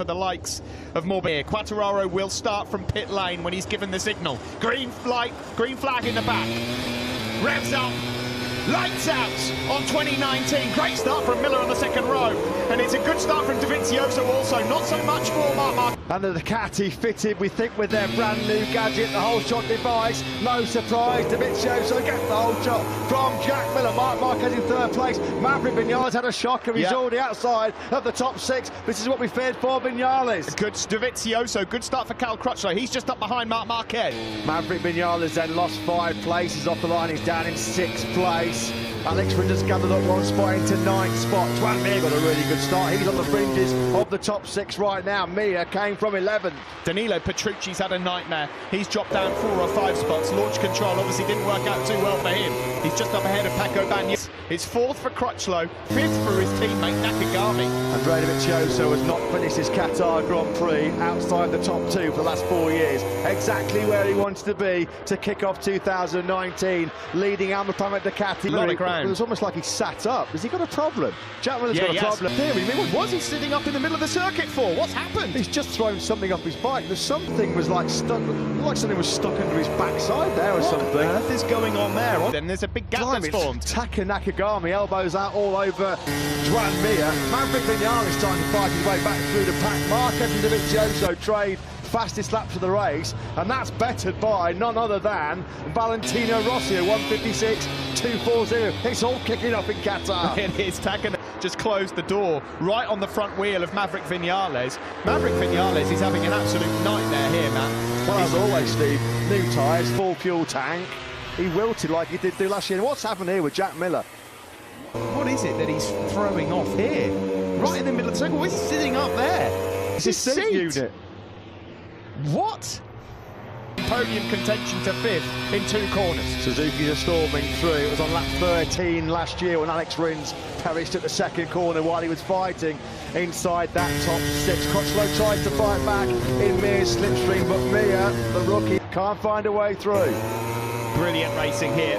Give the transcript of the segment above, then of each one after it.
for the likes of Morbier. Quartararo will start from pit lane when he's given the signal. Green light, green flag in the back. Revs up. Lights out on 2019. Great start from Miller on the second row. And it's a good start from Dovizioso also. Not so much for Mark. And the Ducati fitted, we think, with their brand new gadget, the whole shot device. No surprise, Dovizioso gets the whole shot from Jack Miller. Marc Marquez in third place. Maverick Vinales had a shocker. He's already outside of the top six. This is what we feared for Vinales. Good Dovizioso. Good start for Cal Crutchlow. He's just up behind Marc Marquez. Maverick Vinales then lost 5 places off the line. He's down in 6th place. Alex Rins has gathered up 1 spot into 9th spot. Juan Mir got a really good start. He's on the fringes of the top 6 right now. Mir came from 11th. Danilo Petrucci's had a nightmare. He's dropped down 4 or 5 spots. Launch control obviously didn't work out too well for him. He's just up ahead of Paco Bagnaia. It's 4th for Crutchlow, 5th for his teammate Nakagami. Andrea Dovizioso has not finished his Qatar Grand Prix outside the top 2 for the last 4 years. Exactly where he wanted to be to kick off 2019, leading Alma-Pama Ducati. A lot of ground. It was almost like he sat up. Has he got a problem? Jack Miller's got a problem. What was he sitting up in the middle of the circuit for? What's happened? He's just thrown something off his bike. There's something was like stuck, like something was stuck under his backside there or something. What on earth is going on there? Then there's a big gap that's formed. Taka Nakagami, elbows out all over Juan Mir. Maverick Vinales trying to fight his way back through the pack. Marquez and Dovizioso trade fastest laps of the race, and that's bettered by none other than Valentino Rossi, 156.240. It's all kicking off in Qatar. It is. Taka just closed the door right on the front wheel of Maverick Vinales. Maverick Vinales is having an absolute nightmare here, man. Well, as always, Steve, new tyres, full fuel tank. He wilted like he did do last year. And what's happened here with Jack Miller? What is it that he's throwing off here? Right in the middle of the circle. Where's he sitting up there? It's his seat unit. What? Podium contention to 5th in 2 corners. Suzuki's are storming through. It was on lap 13 last year when Alex Rins perished at the second corner while he was fighting inside that top 6. Crutchlow tries to fight back in Mir's slipstream, but Mir, the rookie, can't find a way through. Brilliant racing here.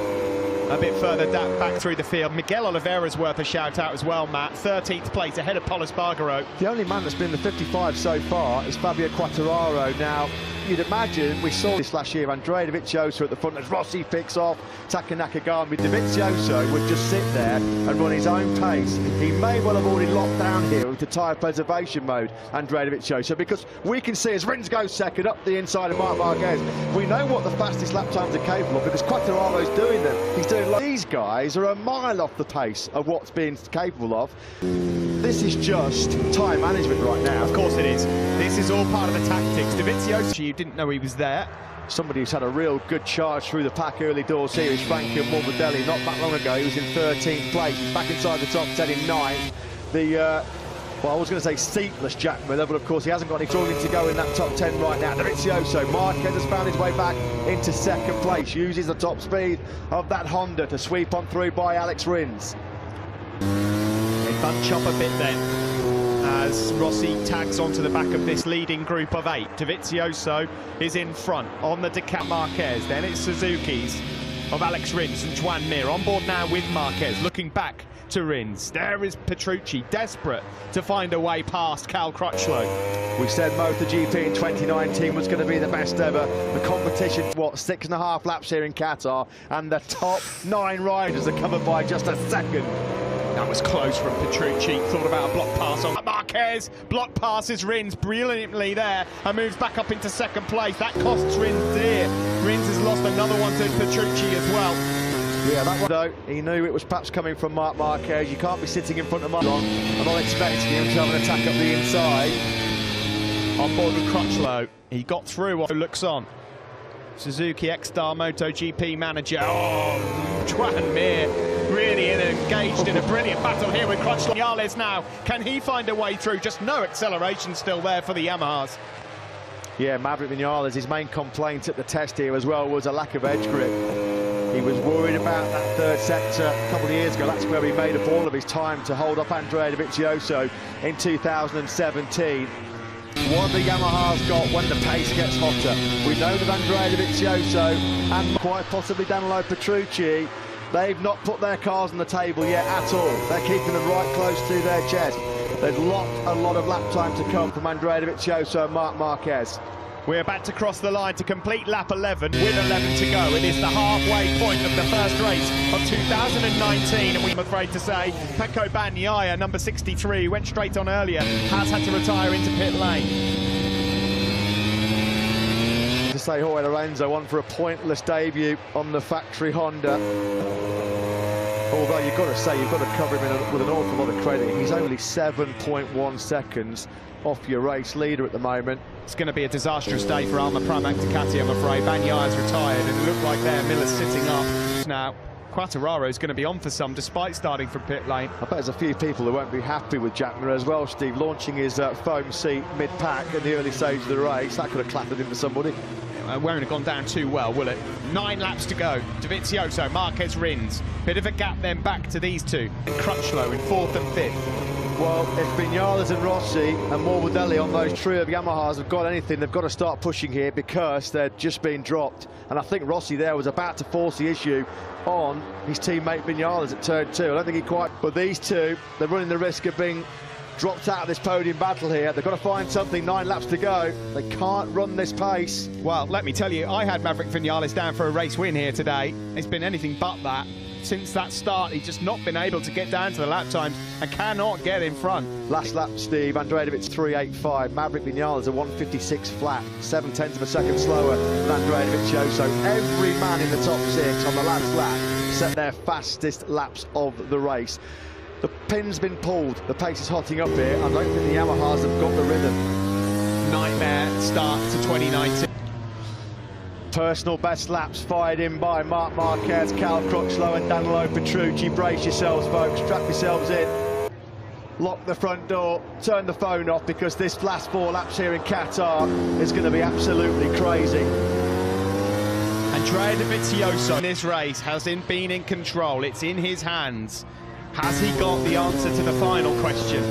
A bit further back through the field. Miguel Oliveira's worth a shout out as well, Matt. 13th place ahead of Pol Espargaro. The only man that's been in the 55 so far is Fabio Quartararo. Now, you'd imagine, we saw this last year, Andrea Dovizioso at the front as Rossi picks off Taka Nakagami. Dovizioso would just sit there and run his own pace. He may well have already locked down here with the tyre preservation mode, Andrea Dovizioso, because we can see as Rins goes second up the inside of Marc Marquez, we know what the fastest lap times are capable of because Quartararo's doing them. He's doing these guys are a mile off the pace of what's being capable of. This is just time management right now. Of course it is. This is all part of the tactics. Dovizioso, you didn't know he was there. Somebody who's had a real good charge through the pack early doors here is Franco Morbidelli. Not that long ago, he was in 13th place. He's back inside the top 10 in 9th. Well, I was going to say seatless Jack Miller, but of course he hasn't got any joining to go in that top 10 right now. Dovizioso, Marquez has found his way back into 2nd place, uses the top speed of that Honda to sweep on through by Alex Rins. They bunch up a bit then as Rossi tags onto the back of this leading group of 8. Dovizioso is in front on the Ducati. Marquez, then it's Suzuki's of Alex Rins and Juan Mir on board now with Marquez, looking back to Rins. There is Petrucci, desperate to find a way past Cal Crutchlow. We said MotoGP in 2019 was going to be the best ever. The competition, what, 6.5 laps here in Qatar, and the top 9 riders are covered by just a second. That was close from Petrucci. Thought about a block pass on Marquez. Block passes Rins brilliantly there and moves back up into 2nd place. That costs Rins dear. Rins has lost another one to Petrucci as well. Yeah, that one though, he knew it was perhaps coming from Marc Marquez. You can't be sitting in front of Marc. I'm not expecting him to have an attack up the inside. On board with Crutchlow. He got through, looks on. Suzuki X-Star MotoGP manager. Oh, Juan Mir really engaged in a brilliant battle here with Crutchlow. Vinales now, can he find a way through? Just no acceleration still there for the Yamahas. Yeah, Maverick Vinales, his main complaint at the test here as well was a lack of edge grip. He was worried about that 3rd sector a couple of years ago. That's where he made up all of his time to hold up Andrea Dovizioso in 2017. What the Yamahas got when the pace gets hotter. We know that Andrea Dovizioso and quite possibly Danilo Petrucci, they've not put their cards on the table yet at all. They're keeping them right close to their chest. There's a lot of lap time to come from Andrea Dovizioso and Marc Marquez. We're about to cross the line to complete lap 11 with 11 to go. It is the halfway point of the first race of 2019, and I'm afraid to say Pecco Bagnaia, number 63, went straight on earlier, has had to retire into pit lane. To say Jorge Lorenzo on for a pointless debut on the factory Honda. Although you've got to say, you've got to cover him with an awful lot of credit. He's only 7.1 seconds off your race leader at the moment. It's going to be a disastrous day for Alma Pramac Ducati, I'm afraid. Bagnaia's retired, and it looked like there Miller's sitting up. Now, Quartararo's going to be on for some, despite starting from pit lane. I bet there's a few people who won't be happy with Jack Miller as well, Steve, launching his foam seat mid-pack in the early stage of the race. That could have clattered into somebody. Won't have gone down too well, will it? 9 laps to go. Dovizioso, Marquez Rins. Bit of a gap then back to these two. Crutchlow in 4th and 5th. Well, if Vinales and Rossi and Morbidelli on those trio of Yamahas have got anything, they've got to start pushing here because they're just being dropped. And I think Rossi there was about to force the issue on his teammate Vinales at turn 2. I don't think he quite... But these two, they're running the risk of being dropped out of this podium battle here. They've got to find something. 9 laps to go. They can't run this pace. Well, let me tell you, I had Maverick Vinales down for a race win here today. It's been anything but that. Since that start, he's just not been able to get down to the lap times and cannot get in front. Last lap, Steve, Andrea Dovizioso 3.85, Maverick Vinales a 1.56 flat, 0.7 of a second slower than Andrea Dovizioso. Every man in the top 6 on the last lap set their fastest laps of the race. The pin's been pulled, the pace is hotting up here. I don't think the Yamahas have got the rhythm. Nightmare start to 2019. Personal best laps fired in by Marc Marquez, Cal Crutchlow and Danilo Petrucci. Brace yourselves, folks, strap yourselves in. Lock the front door, turn the phone off, because this last 4 laps here in Qatar is going to be absolutely crazy. Andrea Dovizioso in this race has been in control. It's in his hands. Has he got the answer to the final question?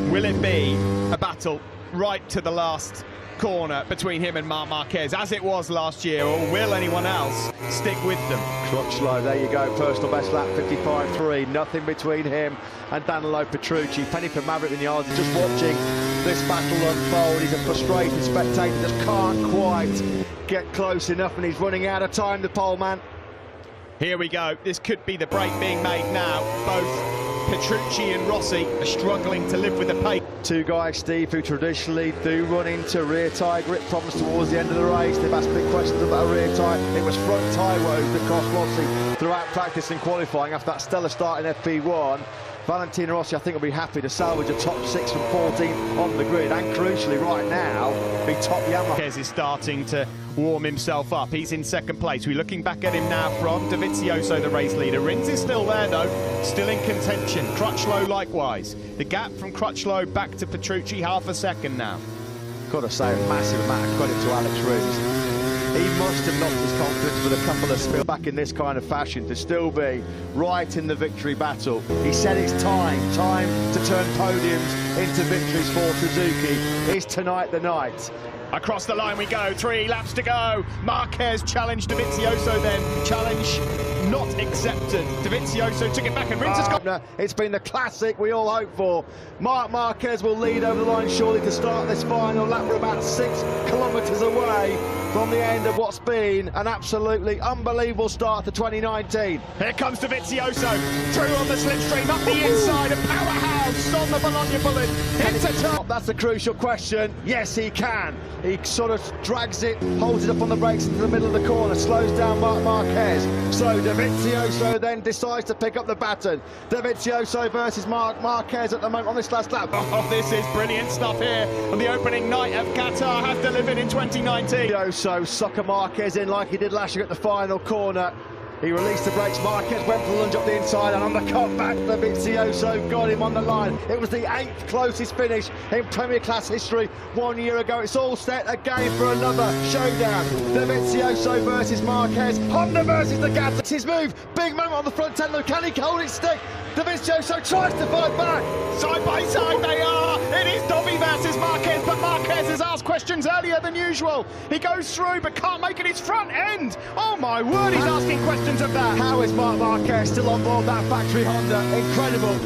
Will it be a battle right to the last corner between him and Marc Marquez, as it was last year, or will anyone else stick with them? Crutchlow, there you go, personal best lap, 55.3, nothing between him and Danilo Petrucci. Penny for Maverick Vinales, just watching this battle unfold. He's a frustrated spectator, just can't quite get close enough, and he's running out of time, the pole man. Here we go, this could be the break being made now. Both Petrucci and Rossi are struggling to live with the pace. Two guys, Steve, who traditionally do run into rear tyre grip problems towards the end of the race. They've asked big questions about a rear tyre. It was front tyre woes that cost Rossi throughout practice and qualifying after that stellar start in FP1. Valentino Rossi, I think, will be happy to salvage a top 6 from 14th on the grid, and crucially right now, be top Yamaha. Marquez is starting to warm himself up. He's in 2nd place. We're looking back at him now from Dovizioso, the race leader. Rins is still there, though, still in contention. Crutchlow likewise. The gap from Crutchlow back to Petrucci, half a second now. Got to say, a massive amount of credit to Alex Rins. He must have knocked his confidence with a couple of spills back in this kind of fashion to still be right in the victory battle. He said it's time to turn podiums into victories for Suzuki. Is tonight the night? Across the line we go, 3 laps to go. Marquez challenged Dovizioso then. Challenge not accepted. Dovizioso took it back and Rins has got... It's been the classic we all hope for. Marc Marquez will lead over the line shortly to start this final lap. We're about 6 kilometres away from the end of what's been an absolutely unbelievable start to 2019. Here comes Dovizioso, through on the slipstream, up the inside, a powerhouse on the Bologna bullet, hits the top. That's the crucial question. Yes, he can. He sort of drags it, holds it up on the brakes into the middle of the corner, slows down Marc Marquez. So Dovizioso then decides to pick up the baton. Dovizioso versus Marc Marquez at the moment on this last lap. Oh, this is brilliant stuff here on the opening night of Qatar, has delivered in 2019. So sucker Marquez in like he did last year at the final corner. He released the brakes, Marquez went for the lunge up the inside, and on the cut back, Dovizioso got him on the line. It was the 8th closest finish in Premier Class history 1 year ago. It's all set again for another showdown. Dovizioso versus Marquez, Honda versus the Gat. It's his move, big moment on the front end, can he hold it stick? Dovizioso tries to fight back. Side by side they are. It is Dovi versus Marquez, but Marquez has asked questions earlier than usual. He goes through but can't make it his front end. Oh my word, he's asking questions of that. How is Marc Marquez still on board that factory Honda? Incredible.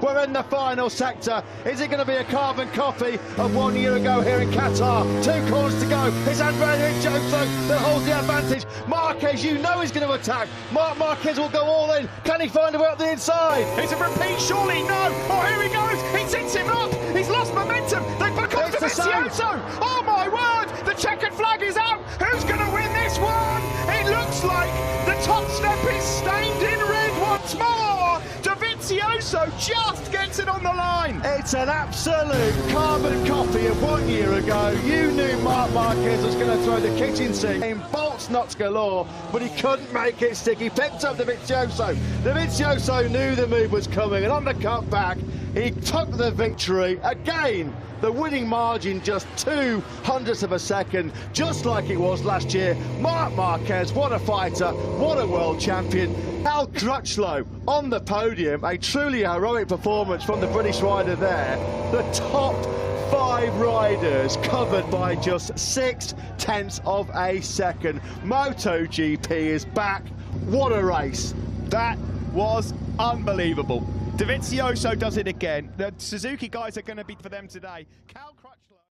We're in the final sector. Is it going to be a carbon copy of 1 year ago here in Qatar? 2 corners to go. It's Andrea Dovizioso that holds the advantage. Marquez, you know he's going to attack. Marc Marquez will go all in. Can he find a way up the inside? It's a repeat, surely. No. Oh, here he goes. He sets him up. He's lost momentum. They've become Dovizioso. Oh my word. The checkered flag is out. Who's going to win this one? It looks like the top step is stained in red once more. Dovizioso just gets it on the line. It's an absolute carbon copy of 1 year ago. You knew Marc Marquez was going to throw the kitchen sink in bolts nuts galore, but he couldn't make it stick. He picked up Dovizioso. Dovizioso knew the move was coming, and on the cut back, he took the victory. Again, the winning margin just 0.02 of a second, just like it was last year. Marc Marquez, what a fighter, what a world champion. Al Crutchlow on the podium, a truly heroic performance from the British rider there. The top 5 riders covered by just 0.6 of a second. MotoGP is back. What a race. That was unbelievable. Dovizioso does it again. The Suzuki guys are going to be for them today. Cal Crutchlow.